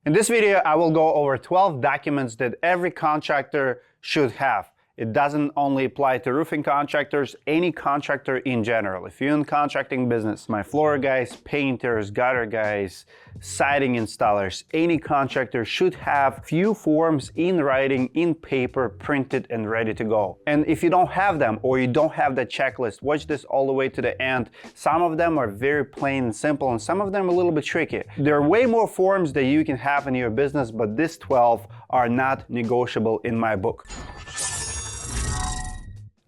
In this video, I will go over 12 documents that every contractor should have. It doesn't only apply to roofing contractors, any contractor in general. If you're in contracting business, my floor guys, painters, gutter guys, siding installers, any contractor should have few forms in writing, in paper, printed and ready to go. And if you don't have them or you don't have the checklist, watch this all the way to the end. Some of them are very plain and simple and some of them are a little bit tricky. There are way more forms that you can have in your business, but these 12 are not negotiable in my book.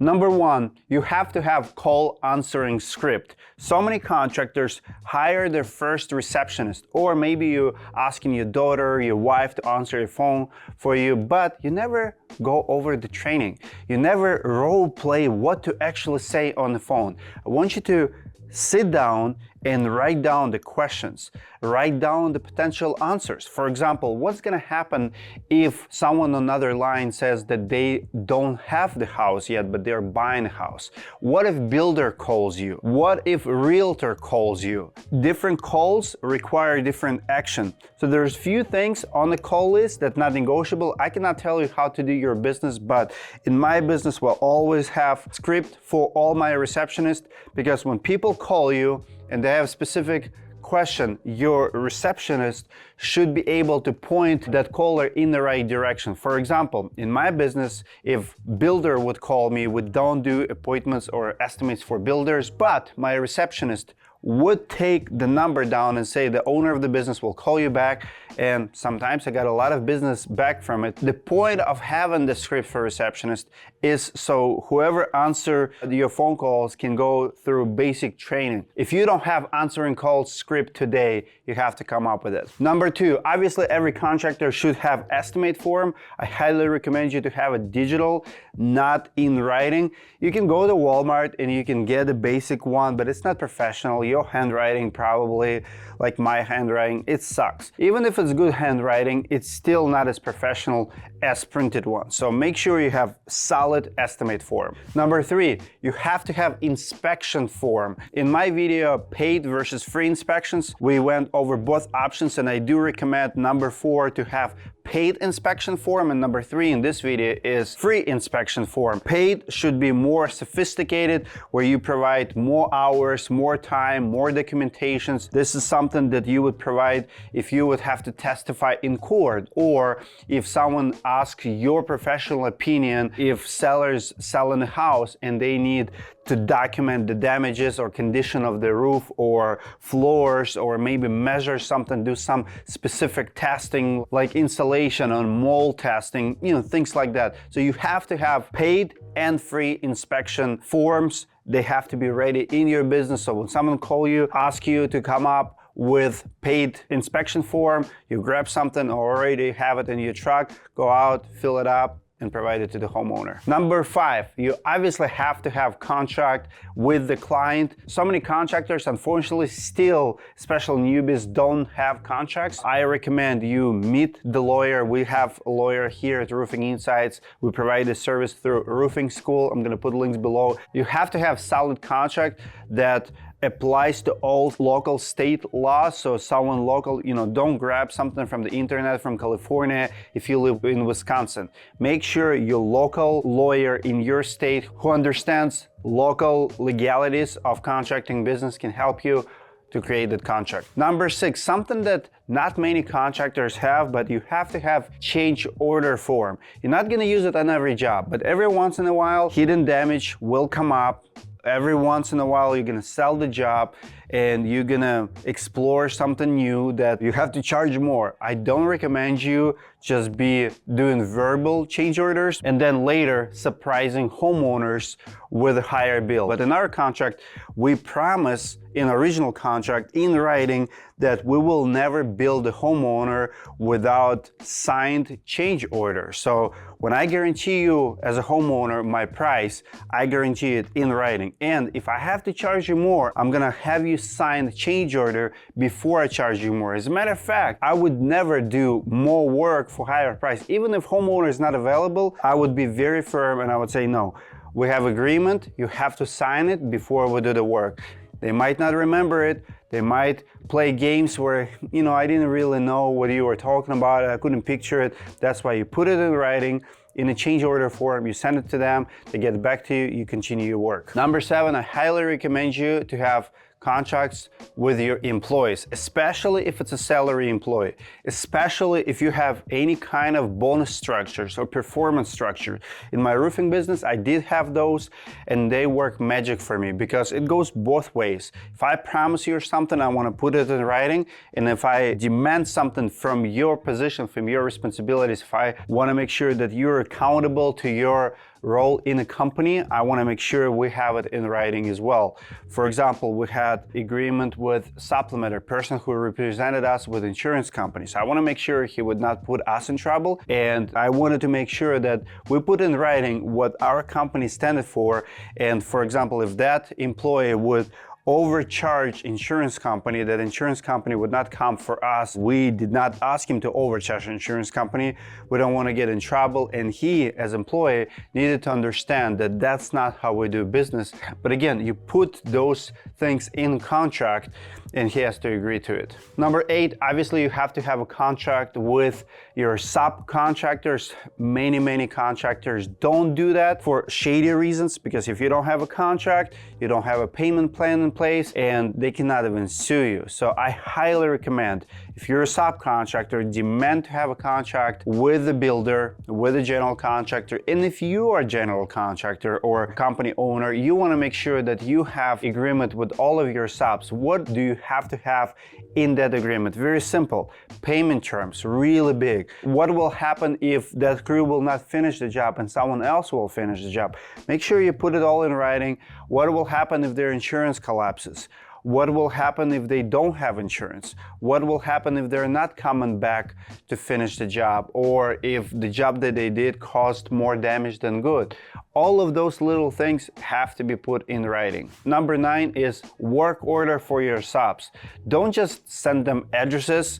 Number one, you have to have call answering script. So many contractors hire their first receptionist, or maybe you're asking your daughter, your wife to answer your phone for you, but you never go over the training. You never role play what to actually say on the phone. I want you to sit down and write down the questions, write down the potential answers. For example, what's gonna happen if someone on another line says that they don't have the house yet, but they're buying a house? What if builder calls you? What if realtor calls you? Different calls require different action. So there's few things on the call list that's not negotiable. I cannot tell you how to do your business, but in my business, we'll always have script for all my receptionists, because when people call you and they have a specific question, your receptionist should be able to point that caller in the right direction. For example, in my business, if builder would call me, we don't do appointments or estimates for builders, but my receptionist would take the number down and say the owner of the business will call you back, and sometimes I got a lot of business back from it. The point of having the script for receptionist is so whoever answer your phone calls can go through basic training. If you don't have answering calls script today, you have to come up with it. Number two, obviously every contractor should have estimate form. I highly recommend you to have it digital, not in writing. You can go to Walmart and you can get a basic one, but it's not professional. Your handwriting probably, like my handwriting, it sucks. Even if it's good handwriting, it's still not as professional as printed one. So make sure you have solid estimate form. Number three, you have to have inspection form. In my video, paid versus free inspections, we went over both options, and I do recommend number 4 to have paid inspection form, and number 3 in this video is free inspection form. Paid should be more sophisticated, where you provide more hours, more time, more documentations. This is something that you would provide if you would have to testify in court, or if someone asks your professional opinion if sellers selling a house and they need to document the damages or condition of the roof or floors, or maybe measure something, do some specific testing like insulation or mold testing, things like that. So you have to have paid and free inspection forms. They have to be ready in your business. So when someone calls you, ask you to come up with paid inspection form, you grab something or already have it in your truck, go out, fill it up, and provide it to the homeowner. Number 5, you obviously have to have contract with the client. So many contractors, unfortunately, still, especially newbies, don't have contracts. I recommend you meet the lawyer. We have a lawyer here at Roofing Insights. We provide this service through Roofing School. I'm gonna put links below. You have to have solid contract that applies to all local state laws. So someone local, don't grab something from the internet from California if you live in Wisconsin. Make sure your local lawyer in your state who understands local legalities of contracting business can help you to create that contract. Number 6, something that not many contractors have, but you have to have change order form. You're not gonna use it on every job, but every once in a while, hidden damage will come up. Every once in a while, you're gonna sell the job and you're gonna explore something new that you have to charge more. I don't recommend you just be doing verbal change orders and then later surprising homeowners with a higher bill. But in our contract, we promise in original contract in writing that we will never bill the homeowner without signed change order. So when I guarantee you as a homeowner my price, I guarantee it in writing. And if I have to charge you more, I'm gonna have you sign the change order before I charge you more. As a matter of fact, I would never do more work for higher price. Even if homeowner is not available, I would be very firm and I would say, no, we have agreement, you have to sign it before we do the work. They might not remember it. They might play games where, I didn't really know what you were talking about. I couldn't picture it. That's why you put it in writing in a change order form. You send it to them. They get back to you. You continue your work. Number 7, I highly recommend you to have contracts with your employees, especially if it's a salary employee, especially if you have any kind of bonus structures or performance structure. In my roofing business, I did have those, and they work magic for me because it goes both ways. If I promise you something, I want to put it in writing, and if I demand something from your position, from your responsibilities, if I want to make sure that you're accountable to your role in a company, I want to make sure we have it in writing as well. For example, we had agreement with Supplement, a person who represented us with insurance companies. I want to make sure he would not put us in trouble, and I wanted to make sure that we put in writing what our company stands for. And for example, if that employee would overcharge insurance company, that insurance company would not come for us. We did not ask him to overcharge insurance company. We don't want to get in trouble, and he as employee needed to understand that that's not how we do business. But again, you put those things in contract and he has to agree to it. Number 8, obviously you have to have a contract with your subcontractors. Many contractors don't do that for shady reasons, because if you don't have a contract, you don't have a payment plan in place, and they cannot even sue you. So I highly recommend, if you're a subcontractor, demand to have a contract with the builder, with the general contractor. And if you are a general contractor or company owner, you want to make sure that you have agreement with all of your subs. What do you have to have in that agreement? Very simple. Payment terms, really big. What will happen if that crew will not finish the job and someone else will finish the job? Make sure you put it all in writing. What will happen if their insurance collapses? What will happen if they don't have insurance? What will happen if they're not coming back to finish the job, or if the job that they did caused more damage than good? All of those little things have to be put in writing. Number 9 is work order for your subs. Don't just send them addresses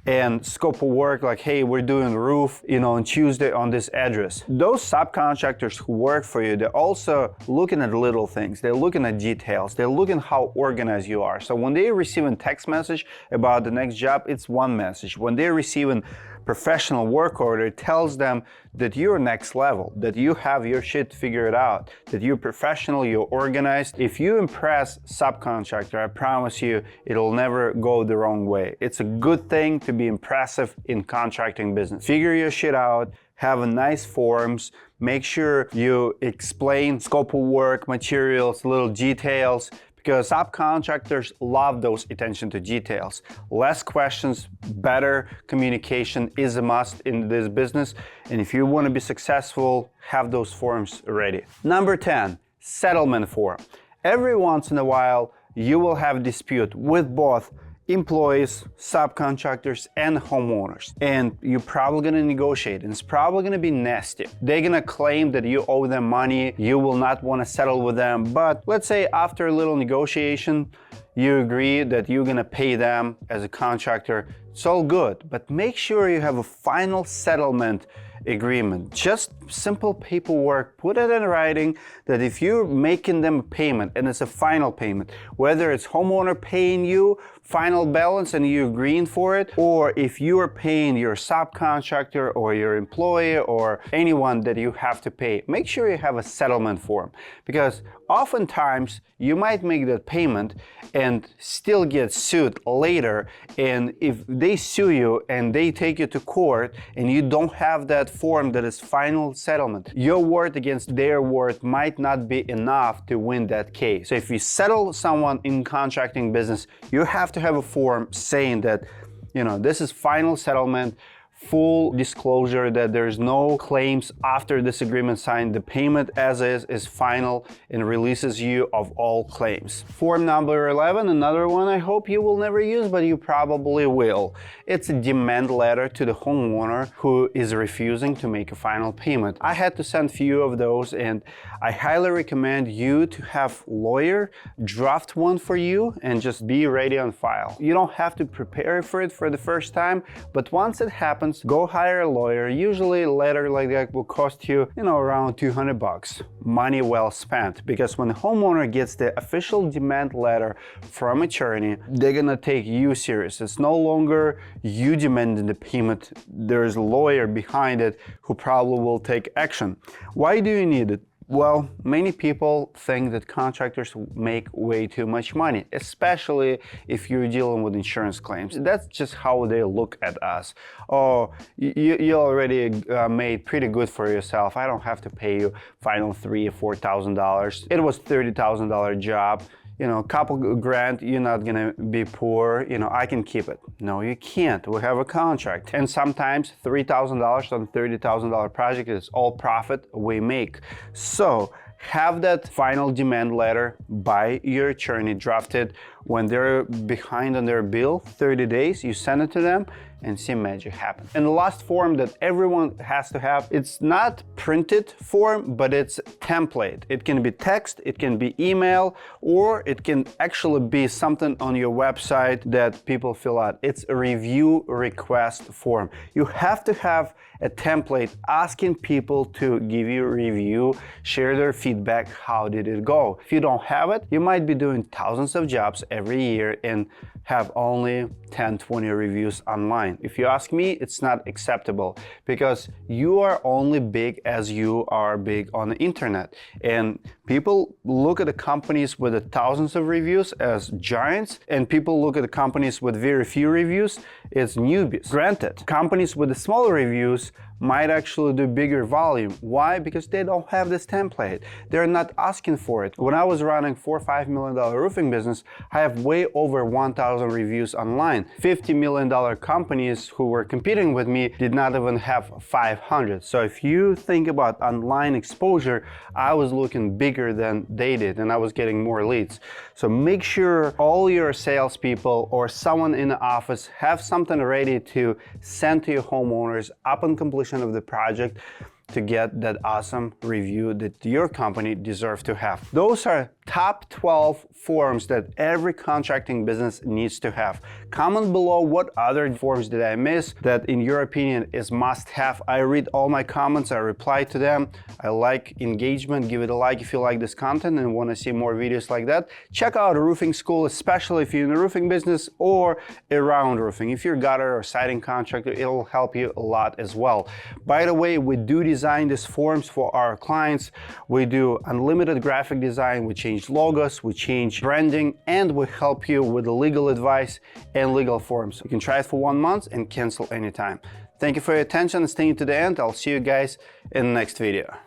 and scope of work like, hey, we're doing roof, on Tuesday on this address. Those subcontractors who work for you, they're also looking at little things. They're looking at details. They're looking how organized you are. So when they receive a text message about the next job, it's one message. When they're receiving professional work order, it tells them that you're next level, that you have your shit figured out, that you're professional, you're organized. If you impress subcontractor, I promise you, it'll never go the wrong way. It's a good thing to be impressive in contracting business. Figure your shit out, have a nice forms, make sure you explain scope of work, materials, little details, because subcontractors love those attention to details. Less questions, better communication is a must in this business. And if you want to be successful, have those forms ready. Number 10, settlement form. Every once in a while, you will have dispute with both employees, subcontractors, and homeowners. And you're probably gonna negotiate, and it's probably gonna be nasty. They're gonna claim that you owe them money, you will not wanna settle with them, but let's say after a little negotiation, you agree that you're gonna pay them as a contractor. It's all good, but make sure you have a final settlement agreement. Just simple paperwork, put it in writing that if you're making them a payment and it's a final payment, whether it's homeowner paying you final balance and you agreeing for it, or if you are paying your subcontractor or your employee or anyone that you have to pay, make sure you have a settlement form, because oftentimes you might make that payment and still get sued later. And if they sue you and they take you to court and you don't have that form that is final settlement, your word against their word might not be enough to win that case. So if you settle someone in contracting business, you have to have a form saying that, this is final settlement, full disclosure that there's no claims after this agreement signed. The payment as is final and releases you of all claims. Form number 11, another one I hope you will never use, but you probably will. It's a demand letter to the homeowner who is refusing to make a final payment. I had to send few of those, and I highly recommend you to have lawyer draft one for you and just be ready on file. You don't have to prepare for it for the first time, but once it happens, happens, go hire a lawyer. Usually a letter like that will cost you, around $200. Money well spent, because when the homeowner gets the official demand letter from attorney, they're gonna take you serious. It's no longer you demanding the payment. There's a lawyer behind it who probably will take action. Why do you need it? Well, many people think that contractors make way too much money, especially if you're dealing with insurance claims. That's just how they look at us. Oh, you already made pretty good for yourself. I don't have to pay you final $3,000 or $4,000. It was $30,000 job. A couple grand, you're not gonna be poor, I can keep it. No, you can't. We have a contract. And sometimes $3,000 on $30,000 project is all profit we make. So have that final demand letter by your attorney drafted. When they're behind on their bill, 30 days, you send it to them and see magic happen. And the last form that everyone has to have, it's not printed form, but it's template. It can be text, it can be email, or it can actually be something on your website that people fill out. It's a review request form. You have to have a template asking people to give you a review, share their feedback, how did it go. If you don't have it, you might be doing thousands of jobs every year and have only 10-20 reviews online. If you ask me, it's not acceptable, because you are only big as you are big on the internet. And people look at the companies with the thousands of reviews as giants, and people look at the companies with very few reviews as newbies. Granted, companies with the smaller reviews might actually do bigger volume. Why? Because they don't have this template. They're not asking for it. When I was running $4 or $5 million roofing business, I have way over 1,000 reviews online. $50 million companies who were competing with me did not even have 500. So if you think about online exposure, I was looking bigger than they did, and I was getting more leads. So make sure all your salespeople or someone in the office have something ready to send to your homeowners upon completion of the project to get that awesome review that your company deserves to have. Those are top 12 forms that every contracting business needs to have. Comment below what other forms did I miss that in your opinion is must have. I read all my comments, I reply to them. I like engagement. Give it a like if you like this content and want to see more videos like that. Check out Roofing School, especially if you're in the roofing business or around roofing. If you're a gutter or siding contractor, it'll help you a lot as well. By the way, we do design these forms for our clients. We do unlimited graphic design, we change logos, we change branding, and we help you with the legal advice and legal forms. You can try it for 1 month and cancel anytime. Thank you for your attention and staying to the end. I'll see you guys in the next video.